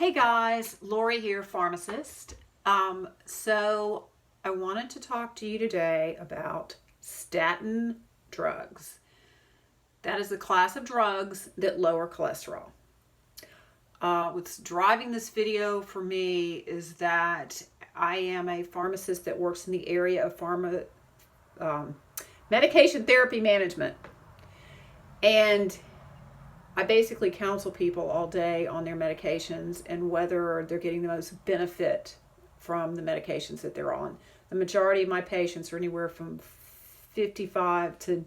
Hey guys, Lori here, pharmacist. So I wanted to talk to you today about statin drugs. That is the class of drugs that lower cholesterol. What's driving this video for me is that I am a pharmacist that works in the area of medication therapy management. And I basically counsel people all day on their medications and whether they're getting the most benefit from the medications that they're on. The majority of my patients are anywhere from 55 to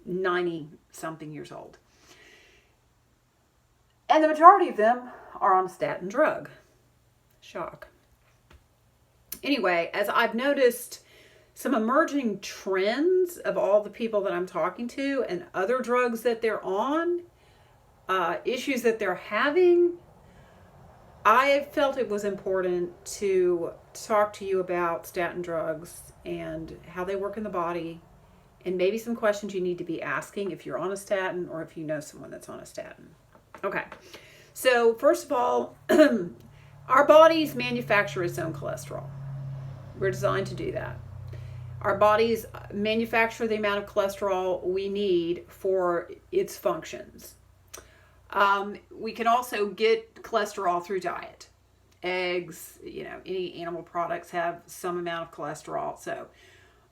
90 something years old. And the majority of them are on a statin drug. Shock. Anyway, as I've noticed some emerging trends of all the people that I'm talking to and other drugs that they're on, issues that they're having, I felt it was important to talk to you about statin drugs and how they work in the body, and maybe some questions you need to be asking if you're on a statin or if you know someone that's on a statin. Okay, so first of all, our bodies manufacture its own cholesterol. We're designed to do that. Our bodies manufacture the amount of cholesterol we need for its functions. We can also get cholesterol through diet. Eggs, any animal products have some amount of cholesterol.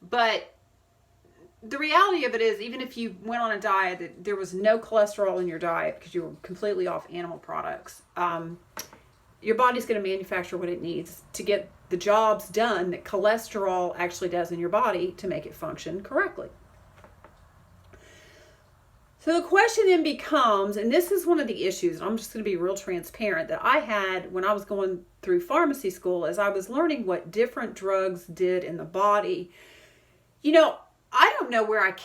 But the reality of it is, even if you went on a diet that there was no cholesterol in your diet because you were completely off animal products, your body's going to manufacture what it needs to get the jobs done that cholesterol actually does in your body to make it function correctly. So the question then becomes, and this is one of the issues, and I'm just going to be real transparent, that I had when I was going through pharmacy school as I was learning what different drugs did in the body. I don't know where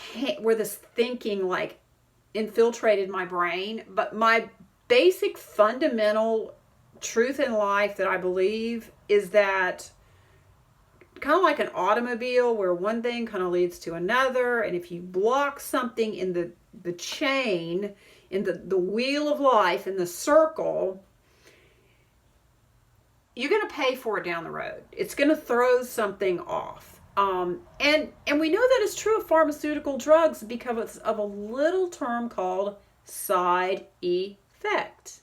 this thinking infiltrated my brain, but my basic fundamental truth in life that I believe is that kind of like an automobile where one thing kind of leads to another, and if you block something in the chain, in the wheel of life, in the circle, you're going to pay for it down the road. It's going to throw something off. And we know that it's true of pharmaceutical drugs because of a little term called side effect.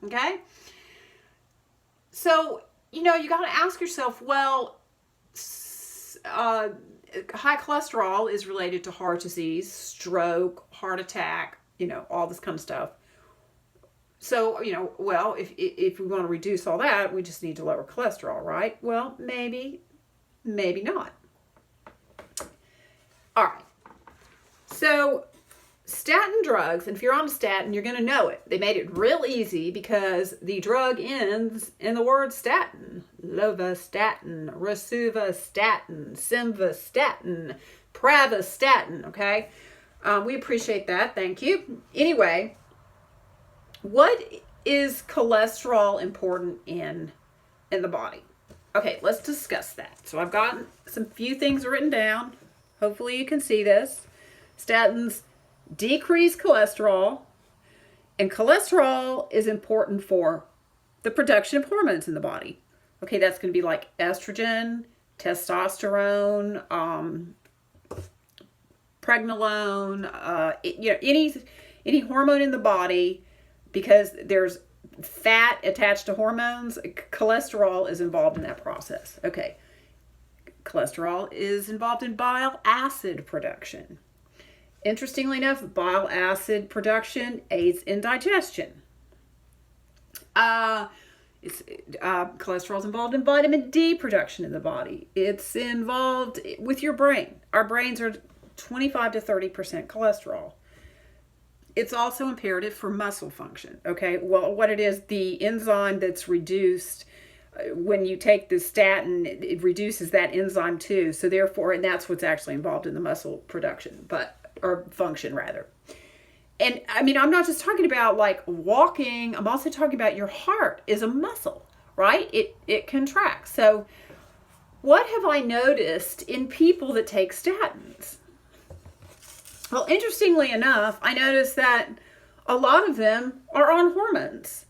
Okay? So, you got to ask yourself, well, high cholesterol is related to heart disease, stroke, heart attack, all this kind of stuff. So, well, if we want to reduce all that, we just need to lower cholesterol, right? Well, maybe not. All right. So, statin drugs, and if you're on a statin, you're going to know it. They made it real easy because the drug ends in the word statin. Lovastatin, rosuvastatin, simvastatin, pravastatin, okay? We appreciate that. Thank you. Anyway, what is cholesterol important in the body? Okay, let's discuss that. So I've got some few things written down. Hopefully you can see this. Statins decrease cholesterol, and cholesterol is important for the production of hormones in the body. Okay, that's going to be like estrogen, testosterone, pregnenolone, any hormone in the body, because there's fat attached to hormones. Cholesterol is involved in that process. Okay, cholesterol is involved in bile acid production. Interestingly enough, bile acid production aids in digestion. Cholesterol is involved in vitamin D production in the body. It's involved with your brain. Our brains are 25 to 30% cholesterol. It's also imperative for muscle function. Okay, well, what it is, the enzyme that's reduced when you take the statin, it reduces that enzyme too. So therefore, and that's what's actually involved in the muscle production, or function rather. And I mean, I'm not just talking about like walking, I'm also talking about your heart is a muscle, right? It contracts. So what have I noticed in people that take statins? Well, interestingly enough, I noticed that a lot of them are on hormones.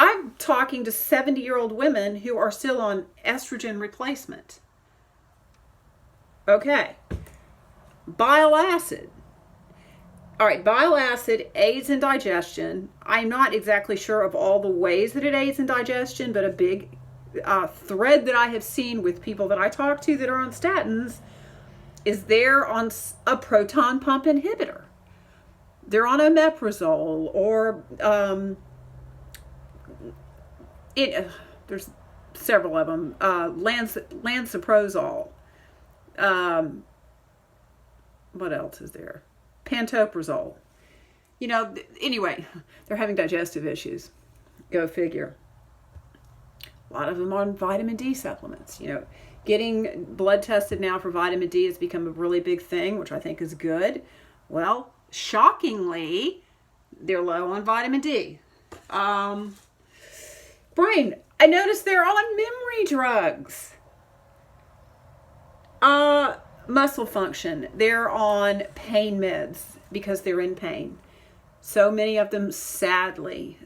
I've talking to 70-year-old women who are still on estrogen replacement. Okay. Bile acid. All right, bile acid aids in digestion. I'm not exactly sure of all the ways that it aids in digestion, but a big thread that I have seen with people that I talk to that are on statins is they're on a proton pump inhibitor. They're on omeprazole or there's several of them. Lansoprazole. What else is there? Pantoprazole. Anyway, they're having digestive issues. Go figure. A lot of them on vitamin D supplements. Getting blood tested now for vitamin D has become a really big thing, which I think is good. Well, shockingly, they're low on vitamin D. Brain, I noticed they're on memory drugs. Muscle function, they're on pain meds because they're in pain. So many of them, sadly,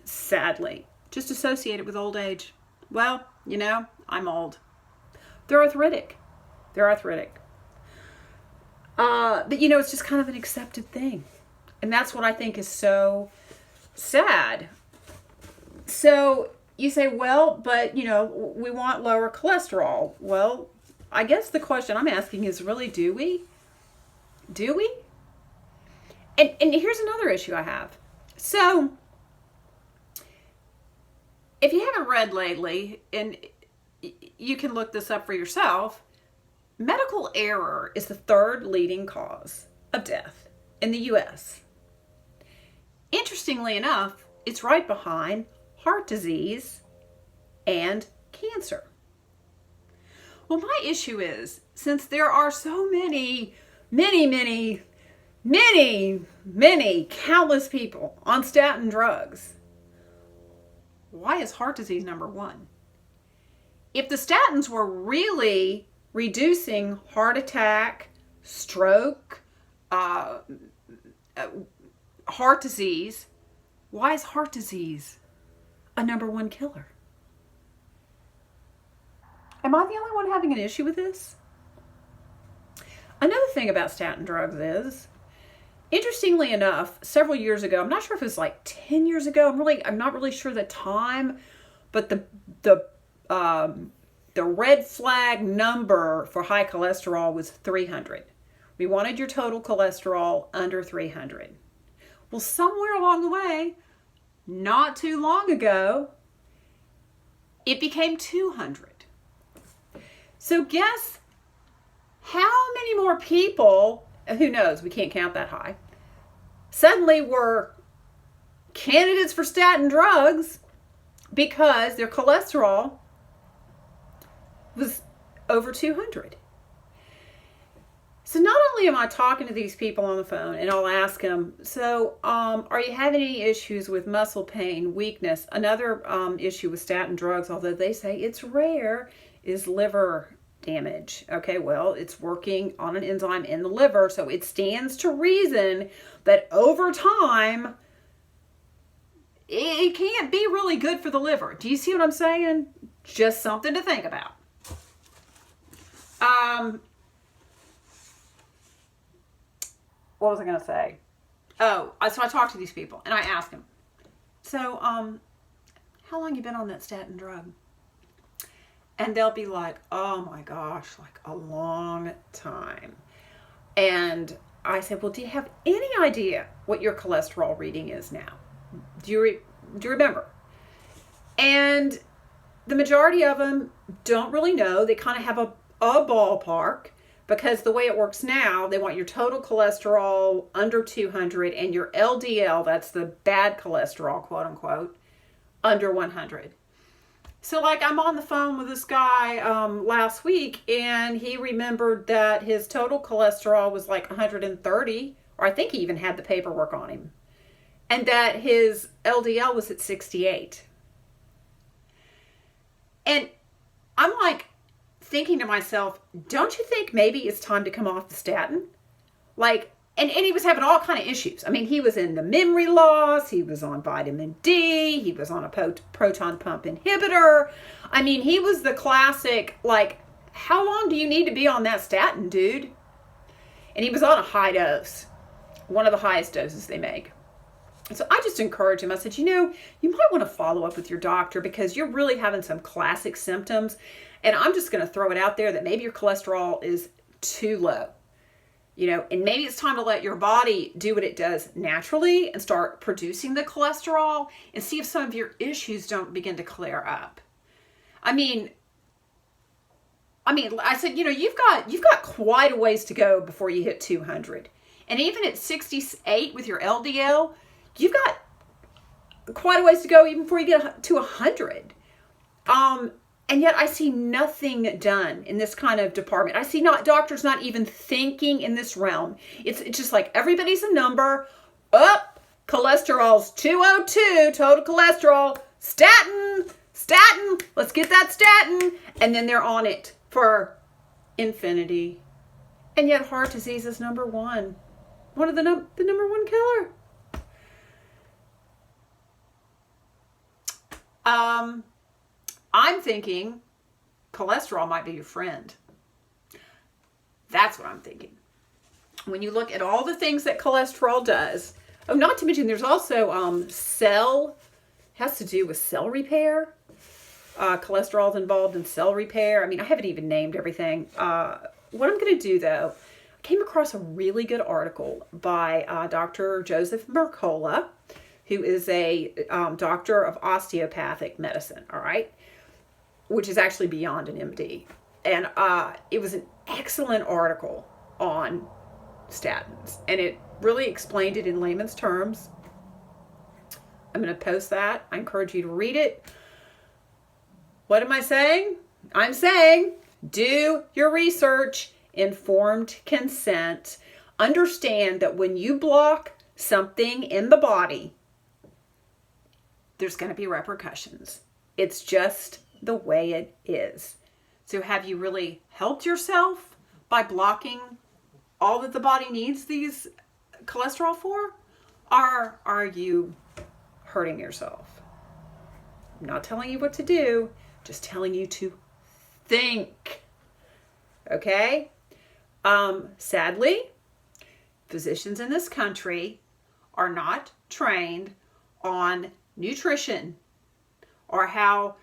just associated with old age. Well, I'm old. They're arthritic. But it's just kind of an accepted thing. And that's what I think is so sad. So you say, well, but, we want lower cholesterol. Well, I guess the question I'm asking is really, do we? Do we? And here's another issue I have. So, if you haven't read lately, and you can look this up for yourself, medical error is the third leading cause of death in the U.S. Interestingly enough, it's right behind heart disease and cancer. Well, my issue is, since there are so many, countless people on statin drugs, why is heart disease number one? If the statins were really reducing heart attack, stroke, heart disease, why is heart disease a number one killer? Am I the only one having an issue with this? Another thing about statin drugs is, interestingly enough, several years ago, I'm not sure if it was like 10 years ago, I'm not really sure the time, but the red flag number for high cholesterol was 300. We wanted your total cholesterol under 300. Well, somewhere along the way, not too long ago, it became 200. So guess how many more people, who knows, we can't count that high, suddenly were candidates for statin drugs because their cholesterol was over 200. So not only am I talking to these people on the phone, and I'll ask them, so are you having any issues with muscle pain, weakness? Another issue with statin drugs, although they say it's rare, is liver damage. Okay, well, it's working on an enzyme in the liver, so it stands to reason that over time, it can't be really good for the liver. Do you see what I'm saying? Just something to think about. What was I going to say? So I talked to these people and I asked them, so, how long you been on that statin drug? And they'll be like, oh my gosh, like a long time. And I said, well, do you have any idea what your cholesterol reading is now? Do you remember? And the majority of them don't really know. They kind of have a ballpark, because the way it works now, they want your total cholesterol under 200 and your LDL, that's the bad cholesterol, quote unquote, under 100. So like I'm on the phone with this guy last week, and he remembered that his total cholesterol was like 130, or I think he even had the paperwork on him, and that his LDL was at 68. And I'm like thinking to myself, don't you think maybe it's time to come off the statin? Like, And he was having all kind of issues. I mean, he was in the memory loss. He was on vitamin D. He was on a proton pump inhibitor. I mean, he was the classic, like, how long do you need to be on that statin, dude? And he was on a high dose, one of the highest doses they make. So I just encouraged him. I said, you might want to follow up with your doctor because you're really having some classic symptoms. And I'm just going to throw it out there that maybe your cholesterol is too low. And maybe it's time to let your body do what it does naturally and start producing the cholesterol and see if some of your issues don't begin to clear up. I mean, I said, you've got quite a ways to go before you hit 200. And even at 68 with your LDL, you've got quite a ways to go even before you get to 100. And yet I see nothing done in this kind of department. I see doctors not even thinking in this realm. It's just like everybody's a number. Cholesterol's 202, total cholesterol. Statin, let's get that statin. And then they're on it for infinity. And yet heart disease is number one. One of the number one killer. I'm thinking cholesterol might be your friend. That's what I'm thinking. When you look at all the things that cholesterol does, not to mention there's also has to do with cell repair. Cholesterol is involved in cell repair. I mean, I haven't even named everything. What I'm going to do though, I came across a really good article by Dr. Joseph Mercola, who is a doctor of osteopathic medicine, all right, which is actually beyond an MD. And it was an excellent article on statins, and it really explained it in layman's terms. I'm going to post that. I encourage you to read it. What am I saying? I'm saying do your research, informed consent. Understand that when you block something in the body, there's going to be repercussions. It's just the way it is. So have you really helped yourself by blocking all that the body needs these cholesterol for? Or are you hurting yourself? I'm not telling you what to do, just telling you to think. Okay? Sadly, physicians in this country are not trained on nutrition or how,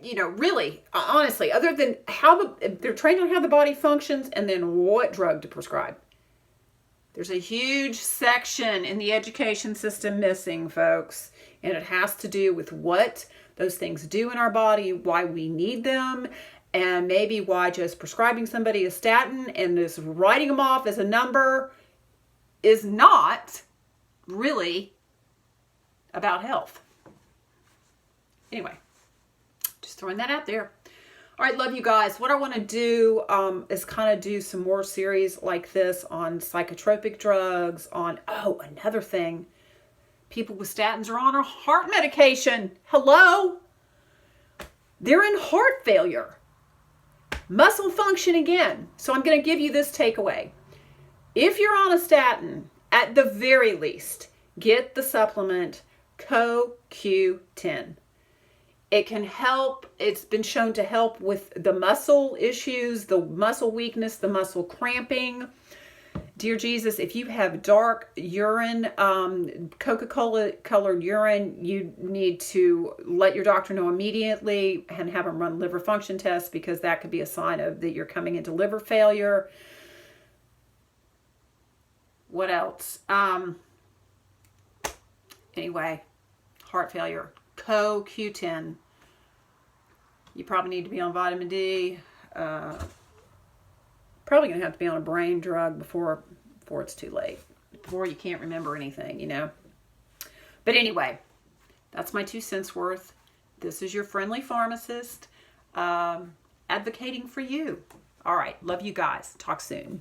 really, honestly, other than they're trained on how the body functions and then what drug to prescribe. There's a huge section in the education system missing, folks, and it has to do with what those things do in our body, why we need them, and maybe why just prescribing somebody a statin and just writing them off as a number is not really about health. Anyway, just throwing that out there. All right, love you guys. What I want to do is kind of do some more series like this on psychotropic drugs, on, another thing. People with statins are on a heart medication. Hello? They're in heart failure. Muscle function again. So I'm going to give you this takeaway. If you're on a statin, at the very least, get the supplement CoQ10. It can help. It's been shown to help with the muscle issues, the muscle weakness, the muscle cramping. Dear Jesus, if you have dark urine, Coca-Cola colored urine, you need to let your doctor know immediately and have them run liver function tests, because that could be a sign of that you're coming into liver failure. What else? Anyway, heart failure, CoQ10. You probably need to be on vitamin D. Probably going to have to be on a brain drug before it's too late. Before you can't remember anything, But anyway, that's my 2 cents worth. This is your friendly pharmacist advocating for you. All right. Love you guys. Talk soon.